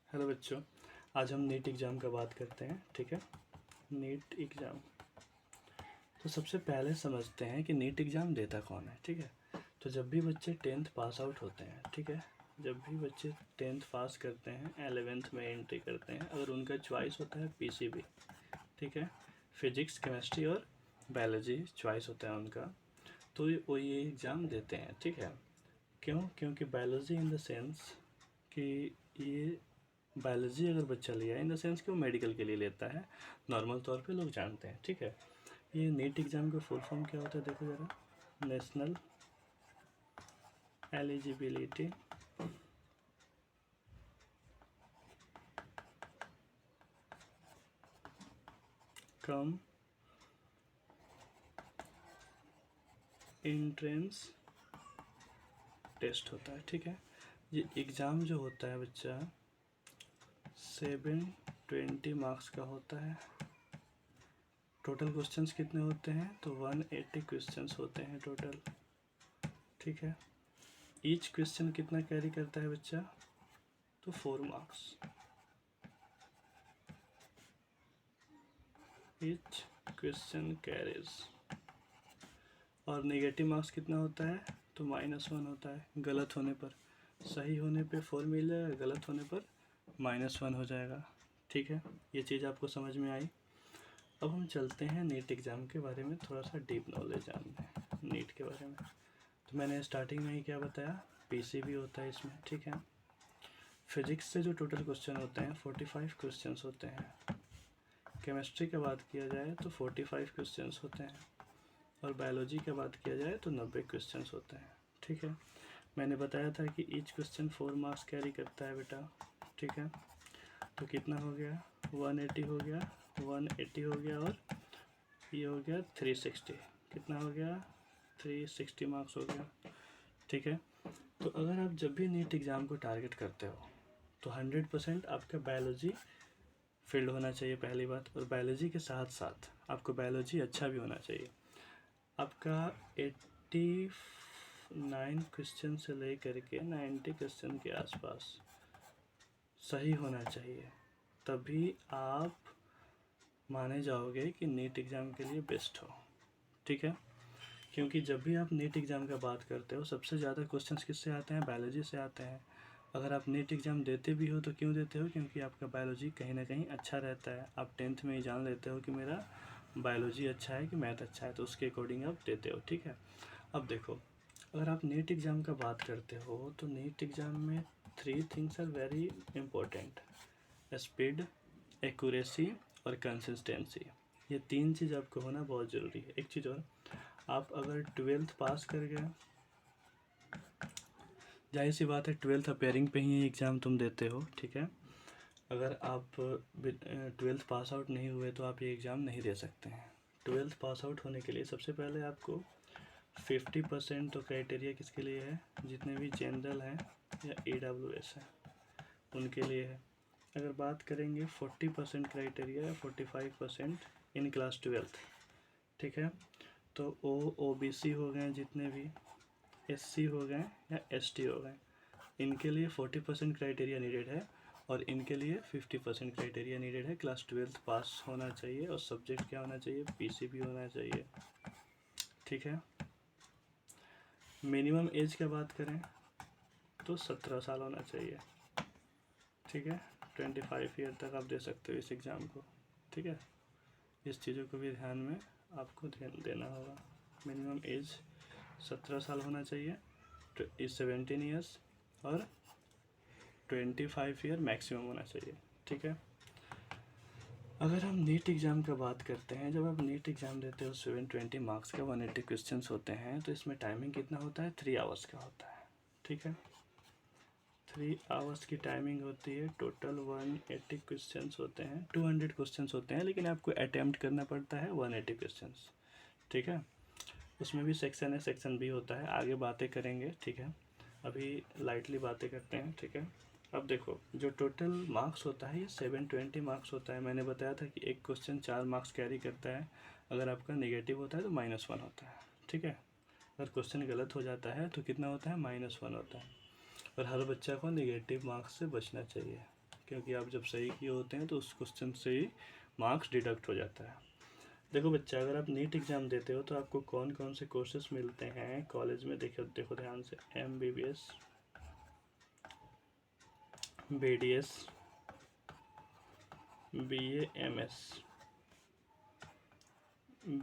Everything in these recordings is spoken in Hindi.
हेलो बच्चों, आज हम नीट एग्ज़ाम का बात करते हैं। ठीक है, नीट एग्ज़ाम। तो सबसे पहले समझते हैं कि नीट एग्ज़ाम देता कौन है। ठीक है, तो जब भी बच्चे टेंथ पास आउट होते हैं, ठीक है, जब भी बच्चे टेंथ पास करते हैं, 11th में एंट्री करते हैं, अगर उनका चॉइस होता है पीसीबी, ठीक है, फिजिक्स केमिस्ट्री और बायोलॉजी चॉइस होता है उनका, तो वो ये एग्ज़ाम देते हैं। ठीक है, क्यों? क्योंकि बायोलॉजी इन द सेंस कि ये बायोलॉजी अगर बच्चा लिया है इन द सेंस कि वो मेडिकल के लिए लेता है, नॉर्मल तौर पे लोग जानते हैं। ठीक है, ये नीट एग्ज़ाम का फुल फॉर्म क्या होता है देखो ज़रा, National Eligibility cum Entrance Test होता है। ठीक है, ये एग्ज़ाम जो होता है बच्चा 720 मार्क्स का होता है। टोटल क्वेश्चंस कितने होते हैं? तो 180 क्वेश्चंस होते हैं टोटल। ठीक है, ईच क्वेश्चन कितना कैरी करता है बच्चा? तो 4 मार्क्स ईच क्वेश्चन कैरीज। और नेगेटिव मार्क्स कितना होता है? तो -1 होता है। गलत होने पर, सही होने पे 4 मिल जाएगा, गलत होने पर -1 हो जाएगा। ठीक है, ये चीज़ आपको समझ में आई। अब हम चलते हैं नीट एग्ज़ाम के बारे में, थोड़ा सा डीप नॉलेज जानते हैं नीट के बारे में। तो मैंने स्टार्टिंग में ही क्या बताया, पीसीबी होता है इसमें। ठीक है, फिजिक्स से जो टोटल क्वेश्चन होते हैं 45 क्वेश्चंस होते हैं। केमिस्ट्री की बात किया जाए तो 45 क्वेश्चंस होते हैं, और बायोलॉजी की बात किया जाए तो 90 क्वेश्चंस होते हैं। ठीक है, मैंने बताया था कि ईच क्वेश्चन 4 मार्क्स कैरी करता है बेटा। ठीक है, तो कितना हो गया? 180 हो गया, 180 हो गया, और ये हो गया 360। कितना हो गया? 360 मार्क्स हो गया। ठीक है, तो अगर आप जब भी नीट एग्ज़ाम को टारगेट करते हो तो 100% आपका बायोलॉजी फील्ड होना चाहिए, पहली बात। और बायोलॉजी के साथ साथ आपको बायोलॉजी अच्छा भी होना चाहिए। आपका 89 क्वेश्चन से लेकर के 90 क्वेश्चन के आसपास सही होना चाहिए, तभी आप माने जाओगे कि नीट एग्ज़ाम के लिए बेस्ट हो। ठीक है, क्योंकि जब भी आप नीट एग्ज़ाम का बात करते हो सबसे ज़्यादा क्वेश्चंस किससे आते हैं? बायोलॉजी से आते हैं। अगर आप नीट एग्ज़ाम देते भी हो तो क्यों देते हो? क्योंकि आपका बायोलॉजी कहीं ना कहीं अच्छा रहता है। आप 10th में ही जान लेते हो कि मेरा बायोलॉजी अच्छा है कि मैथ अच्छा है, तो उसके अकॉर्डिंग आप देते हो। ठीक है, अब देखो, अगर आप नीट एग्ज़ाम का बात करते हो तो नीट एग्ज़ाम में 3 things are very important: speed, accuracy और कंसिस्टेंसी। ये 3 चीज़ आपको होना बहुत ज़रूरी है। एक चीज़ और, आप अगर 12th पास कर गए, जाहिर सी बात है 12th अपेयरिंग पे ही एग्ज़ाम तुम देते हो। ठीक है, अगर आप 12th पास आउट नहीं हुए तो आप ये एग्ज़ाम नहीं दे सकते हैं। 12th पास आउट होने के लिए सबसे पहले आपको 50% तो क्राइटेरिया किसके लिए है? जितने भी जनरल हैं या EWS हैं उनके लिए है। अगर बात करेंगे 40% क्राइटेरिया या 45% इन क्लास 12th। ठीक है, तो OBC हो गए जितने भी, SC हो गए या ST हो गए, इनके लिए 40% क्राइटेरिया नीडेड है, और इनके लिए 50% क्राइटेरिया नीडेड है। क्लास 12th पास होना चाहिए, और सब्जेक्ट क्या होना चाहिए? PCB होना चाहिए। ठीक है, मिनिमम एज की बात करें तो 17 साल होना चाहिए। ठीक है, 25 ईयर तक आप दे सकते हो इस एग्ज़ाम को। ठीक है, इस चीज़ों को भी ध्यान में आपको ध्यान देना होगा। मिनिमम एज 17 साल होना चाहिए, 17 ईयर्स, और 25 ईयर मैक्सिमम होना चाहिए। ठीक है, अगर हम नीट एग्ज़ाम का बात करते हैं, जब आप नीट एग्ज़ाम देते हो 720 मार्क्स का 180 क्वेश्चंस होते हैं, तो इसमें टाइमिंग कितना होता है? 3 आवर्स का होता है। ठीक है, 3 आवर्स की टाइमिंग होती है। टोटल 180 क्वेश्चंस होते हैं, 200 क्वेश्चंस होते हैं, लेकिन आपको अटैम्प्ट करना पड़ता है 180 क्वेश्चंस। ठीक है, उसमें भी सेक्शन है, सेक्शन बी होता है, आगे बातें करेंगे। ठीक है, अभी लाइटली बातें करते हैं। ठीक है, अब देखो, जो टोटल मार्क्स होता है ये 720 मार्क्स होता है। मैंने बताया था कि एक क्वेश्चन 4 मार्क्स कैरी करता है। अगर आपका नेगेटिव होता है तो -1 होता है। ठीक है, अगर क्वेश्चन गलत हो जाता है तो कितना होता है? -1 होता है। और हर बच्चा को नेगेटिव मार्क्स से बचना चाहिए, क्योंकि आप जब सही किए होते हैं तो उस क्वेश्चन से ही मार्क्स डिडक्ट हो जाता है। देखो बच्चा, अगर आप नीट एग्ज़ाम देते हो तो आपको कौन कौन से कोर्सेज मिलते हैं कॉलेज में, देखो देखो ध्यान से। MBBS, BDS, BA MS,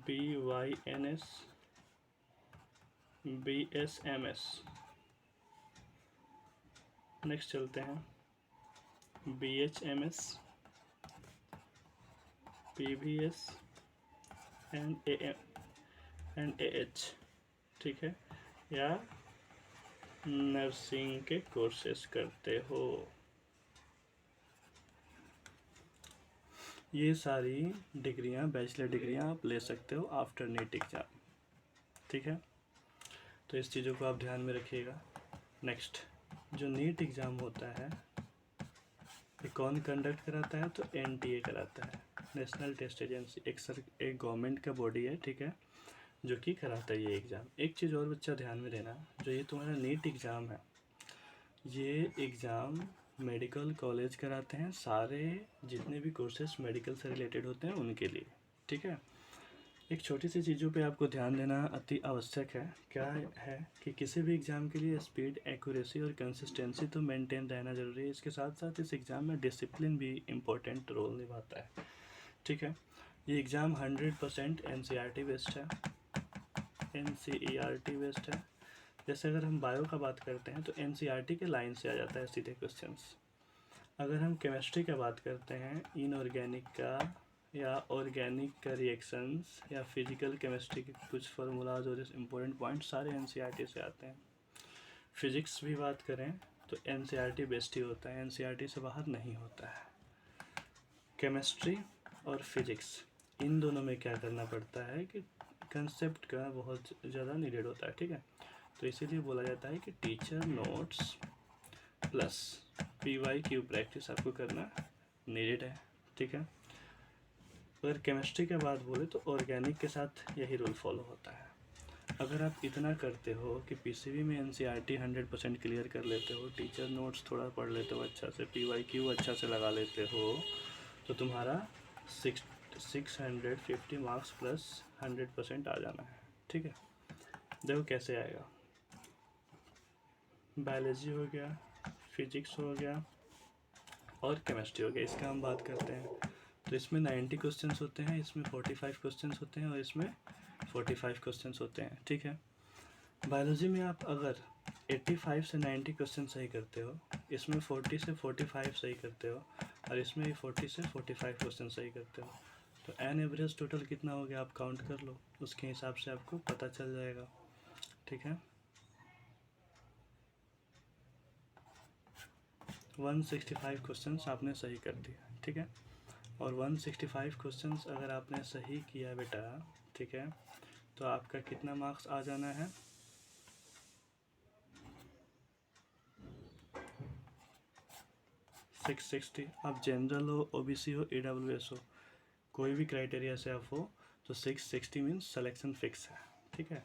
BYNS, BSMS। Next चलते हैं BHMS, PBS एंड AH, ठीक है, या नर्सिंग के कोर्सेस करते हो। ये सारी डिग्रियां, बैचलर डिग्रियां आप ले सकते हो आफ्टर नीट एग्ज़ाम, ठीक है। तो इस चीज़ों को आप ध्यान में रखिएगा। नेक्स्ट, जो नीट एग्ज़ाम होता है ये कौन कंडक्ट कराता है, तो NTA कराता है, नेशनल टेस्ट एजेंसी। एक गवर्नमेंट का बॉडी है, ठीक है, जो कि कराता है ये एग्ज़ाम। एक चीज़ और बच्चा ध्यान में देना, जो ये तुम्हारा नीट एग्ज़ाम है, ये एग्ज़ाम मेडिकल कॉलेज कराते हैं, सारे जितने भी कोर्सेस मेडिकल से रिलेटेड होते हैं उनके लिए, ठीक है। एक छोटी सी चीज़ों पे आपको ध्यान देना अति आवश्यक है। क्या है कि किसी भी एग्ज़ाम के लिए स्पीड, एक्यूरेसी और कंसिस्टेंसी तो मेंटेन रहना ज़रूरी है। इसके साथ साथ इस एग्ज़ाम में डिसिप्लिन भी इम्पोर्टेंट रोल निभाता है, ठीक है। ये एग्ज़ाम 100% NCERT बेस्ड है, NCERT बेस्ड है। जैसे अगर हम बायो का बात करते हैं तो NCERT के लाइन से आ जाता है सीधे क्वेश्चंस। अगर हम केमिस्ट्री का बात करते हैं, इनऑर्गेनिक का या ऑर्गेनिक का रिएक्शंस या फिजिकल केमिस्ट्री के कुछ फार्मूलाज और इम्पोर्टेंट पॉइंट सारे NCERT से आते हैं। फिज़िक्स भी बात करें तो NCERT बेस्ड ही होता है, NCERT से बाहर नहीं होता है। केमिस्ट्री और फिज़िक्स, इन दोनों में क्या करना पड़ता है कि कंसेप्ट का बहुत ज़्यादा नीडेड होता है, ठीक है। तो इसीलिए बोला जाता है कि teacher notes plus PYQ practice आपको करना नीडेड है, ठीक है। अगर केमिस्ट्री के बाद बोले तो ऑर्गेनिक के साथ यही रूल फॉलो होता है। अगर आप इतना करते हो कि PCB में NCERT 100% क्लियर कर लेते हो, टीचर नोट्स थोड़ा पढ़ लेते हो अच्छा से, PYQ अच्छा से लगा लेते हो, तो तुम्हारा 650 मार्क्स प्लस 100% आ जाना है, ठीक है। देखो कैसे आएगा। बायोलॉजी हो गया, फिजिक्स हो गया और केमिस्ट्री हो गया, इसका हम बात करते हैं। तो इसमें 90 क्वेश्चंस होते हैं, इसमें 45 क्वेश्चंस होते हैं और इसमें 45 क्वेश्चंस होते हैं, ठीक है। बायोलॉजी में आप अगर 85 से 90 क्वेश्चन सही करते हो, इसमें 40 से 45 सही करते हो और इसमें भी 40 से 45 क्वेश्चन सही करते हो, तो एन एवरेज टोटल कितना हो गया आप काउंट कर लो, उसके हिसाब से आपको पता चल जाएगा, ठीक है। 165 क्वेश्चंस आपने सही कर दिया, ठीक है। और 165 क्वेश्चंस अगर आपने सही किया बेटा, ठीक है, तो आपका कितना मार्क्स आ जाना है, 660। आप जनरल हो, OBC हो, EWS हो, कोई भी क्राइटेरिया से आप हो, तो 660 मीन्स सिलेक्शन फिक्स है, ठीक है।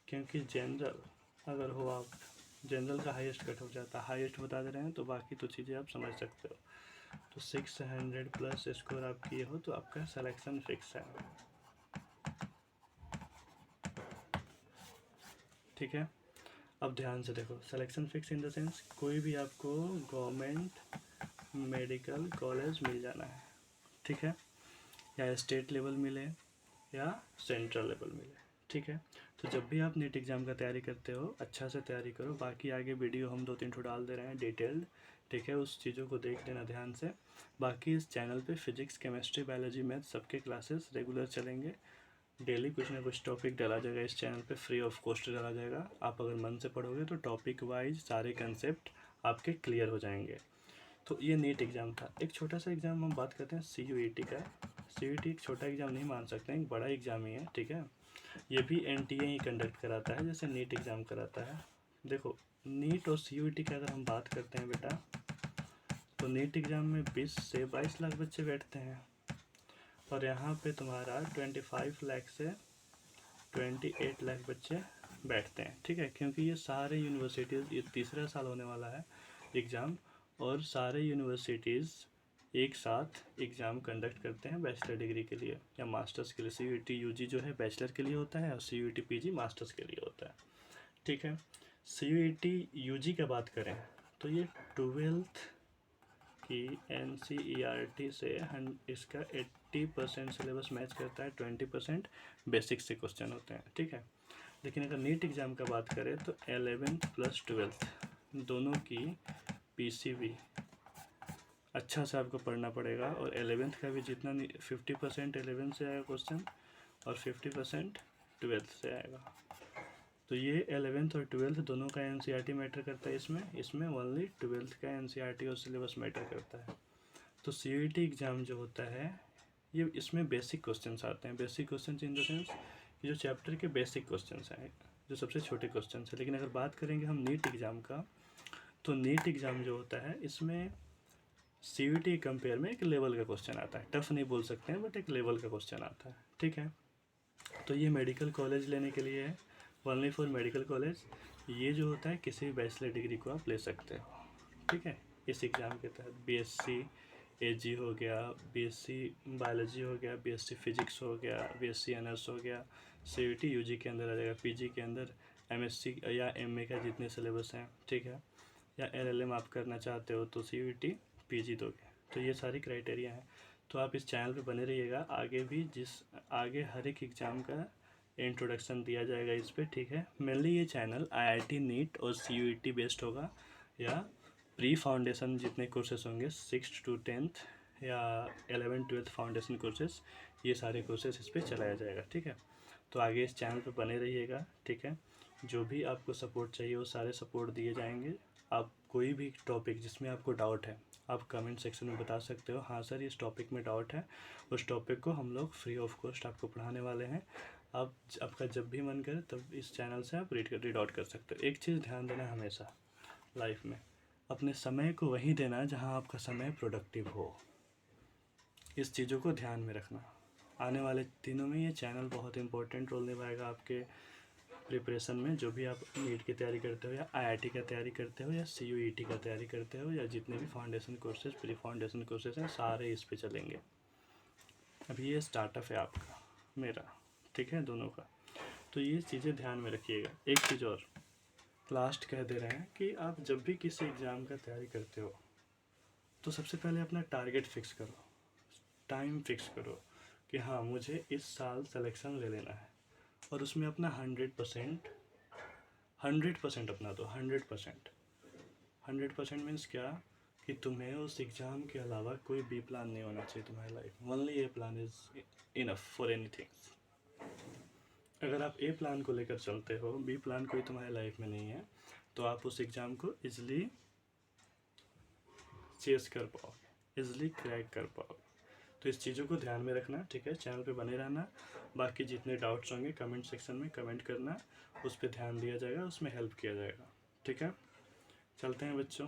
क्योंकि जनरल अगर हो आप, जनरल का हाईएस्ट कट हो जाता है, हाईएस्ट बता दे रहे हैं तो बाकी तो चीज़ें आप समझ सकते हो। तो 600 प्लस स्कोर आप किए हो तो आपका सिलेक्शन फिक्स है, ठीक है। अब ध्यान से देखो, selection fix in the sense कोई भी आपको गवर्नमेंट मेडिकल कॉलेज मिल जाना है, ठीक है, या स्टेट लेवल मिले या सेंट्रल लेवल मिले, ठीक है। तो जब भी आप नीट एग्ज़ाम का तैयारी करते हो अच्छा से तैयारी करो। बाकी आगे वीडियो हम 2-3 ठो डाल दे रहे हैं डिटेल्ड, ठीक है, उस चीज़ों को देख लेना ध्यान से। बाकी इस चैनल पे फिजिक्स, केमिस्ट्री, बायोलॉजी, मैथ सबके क्लासेस रेगुलर चलेंगे। डेली कुछ ना कुछ टॉपिक डाला जाएगा इस चैनल पे, फ्री ऑफ कॉस्ट डाला जाएगा। आप अगर मन से पढ़ोगे तो टॉपिक वाइज सारे कंसेप्ट आपके क्लियर हो जाएंगे। तो ये नीट एग्ज़ाम था। एक छोटा सा एग्ज़ाम हम बात करते हैं CUET का। CUET एक छोटा एग्ज़ाम नहीं मान सकते हैं, एक बड़ा एग्ज़ाम ही है, ठीक है। ये भी NTA ही कंडक्ट कराता है जैसे नीट एग्ज़ाम कराता है। देखो नीट और CUET की अगर हम बात करते हैं बेटा, तो नीट एग्ज़ाम में 20 से 22 लाख बच्चे बैठते हैं और यहाँ पे तुम्हारा 25 लाख से 28 लाख बच्चे बैठते हैं, ठीक है। क्योंकि ये सारे यूनिवर्सिटीज़, ये तीसरा साल होने वाला है एग्ज़ाम, और सारे यूनिवर्सिटीज़ एक साथ एग्ज़ाम कंडक्ट करते हैं बैचलर डिग्री के लिए या मास्टर्स के लिए। CUET UG जो है बैचलर के लिए होता है और CUET PG मास्टर्स के लिए होता है, ठीक है। CUET UG का बात करें तो ये 12th की NCERT से इसका 80% सिलेबस मैच करता है, 20% बेसिक से क्वेश्चन होते हैं, ठीक है। लेकिन अगर नीट एग्ज़ाम का बात करें तो 11th प्लस 12th दोनों की PCB अच्छा से आपको पढ़ना पड़ेगा। और 11th का भी जितना 50% 11th से आएगा क्वेश्चन और 50% 12th से आएगा। तो ये 11th और 12th दोनों का NCERT मैटर करता है, इसमें ओनली 12th का NCERT और सिलेबस मैटर करता है। तो CUET एग्ज़ाम जो होता है ये इसमें बेसिक क्वेश्चंस आते हैं। Basic questions in the sense जो चैप्टर के बेसिक क्वेश्चंस हैं, जो सबसे छोटे क्वेश्चंस हैं। लेकिन अगर बात करेंगे हम नीट एग्ज़ाम का, तो नीट एग्ज़ाम जो होता है इसमें CUET के कंपेयर में एक लेवल का क्वेश्चन आता है। टफ नहीं बोल सकते हैं बट एक लेवल का क्वेश्चन आता है, ठीक है। तो ये मेडिकल कॉलेज लेने के लिए है, ओनली फॉर मेडिकल कॉलेज। ये जो होता है किसी भी बैचलर डिग्री को आप ले सकते हो, ठीक है। इस एग्ज़ाम के तहत BSc AG हो गया, BSc बायोलॉजी हो गया, BSc फिजिक्स हो गया, BSc ऑनर्स हो गया, CUET UG के अंदर आ जाएगा। PG के अंदर MSc या MA का जितने सिलेबस हैं, ठीक है। या LLM आप करना चाहते हो तो CUET PG दोगे। तो ये सारी क्राइटेरिया हैं। तो आप इस चैनल पे बने रहिएगा, आगे भी आगे हर एक एग्ज़ाम का इंट्रोडक्शन दिया जाएगा इस पर, ठीक है। मेनली ये चैनल IIT नीट और CUET बेस्ड होगा, या प्री फाउंडेशन जितने कोर्सेस होंगे 6th to 10th या 11th 12th फाउंडेशन कोर्सेस, ये सारे कोर्सेस इस पर चलाया जाएगा, ठीक है। तो आगे इस चैनल पे बने रहिएगा, ठीक है। जो भी आपको सपोर्ट चाहिए वो सारे सपोर्ट दिए जाएंगे। आप कोई भी टॉपिक जिसमें आपको डाउट है आप कमेंट सेक्शन में बता सकते हो, हाँ सर इस टॉपिक में डाउट है। उस टॉपिक को हम लोग फ्री ऑफ कॉस्ट आपको पढ़ाने वाले हैं। आप आपका जब भी मन करे तब इस चैनल से आप रीड आउट कर सकते हो। एक चीज़ ध्यान देना हमेशा लाइफ में, अपने समय को वहीं देना जहाँ आपका समय प्रोडक्टिव हो। इस चीज़ों को ध्यान में रखना। आने वाले दिनों में ये चैनल बहुत इंपॉर्टेंट रोल निभाएगा आपके प्रिपरेशन में। जो भी आप नीट की तैयारी करते हो या IIT का तैयारी करते हो या CUET का तैयारी करते हो या जितने भी foundation courses pre foundation courses हैं सारे इस पे चलेंगे। अभी ये स्टार्टअप है आपका मेरा, ठीक है, दोनों का। तो ये चीज़ें ध्यान में रखिएगा। एक चीज़ और लास्ट कह दे रहे हैं कि आप जब भी किसी एग्ज़ाम का तैयारी करते हो तो सबसे पहले अपना टारगेट फिक्स करो, टाइम फिक्स करो कि हाँ मुझे इस साल सिलेक्शन ले लेना है, और उसमें अपना 100% अपना दो। 100% मीन्स क्या कि तुम्हें उस एग्ज़ाम के अलावा कोई बी प्लान नहीं होना चाहिए तुम्हारी लाइफ में। Only A plan is enough for anything. अगर आप ए प्लान को लेकर चलते हो, बी प्लान कोई तुम्हारी लाइफ में नहीं है, तो आप उस एग्ज़ाम को ईजिली चेस कर पाओगे, ईजिली क्रैक कर पाओगे। तो इस चीज़ों को ध्यान में रखना, ठीक है। चैनल पे बने रहना। बाकी जितने डाउट्स होंगे कमेंट सेक्शन में कमेंट करना, उस पर ध्यान दिया जाएगा, उसमें हेल्प किया जाएगा, ठीक है। चलते हैं बच्चों।